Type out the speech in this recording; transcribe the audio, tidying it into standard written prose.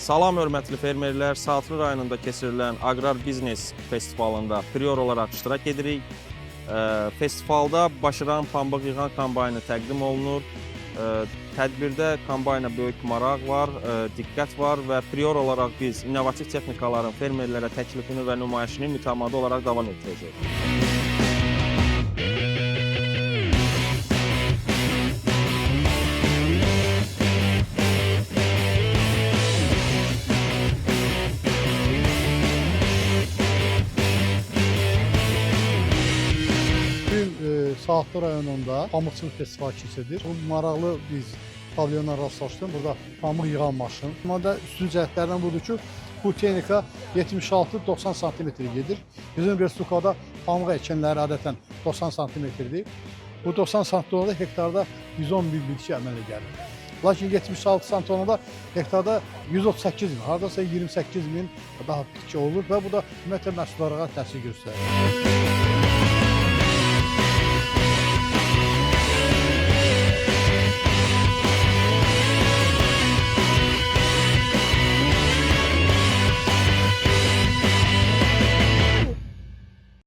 Salam hörmətli fermerlər, Saatlı rayonunda keçirilən Aqrar Biznes Festivalında prior olaraq iştirak edirik. Festivalda Başaran pambıq yığan kombaynı təqdim olunur. Tədbirdə kombayna böyük maraq var, diqqət var və prior olaraq biz innovativ texnikaların fermerlərə təklifini və nümayişini mütəmadi olaraq davam etdirəcəyik. Saatlı rayonunda pamıqçılıq festivalı keçirilir. Bu maraqlı biz pavilyonla rastlaşdım. Burada pamıq yığan maşın. Burada üstün cəhətlərdən budur ki, bu texnika 76-90 sm gedir. Bizim Respublikada pamıq əkinləri adətən 90 sm-dir. Bu 90 sm hektarda 110 min bitki əmələ gəlir. Lakin 76 sm hektarda 138 min, haradasa 28 min daha bitki olur və bu da ümumiyyətlə məhsuldarlığa təsir göstərir.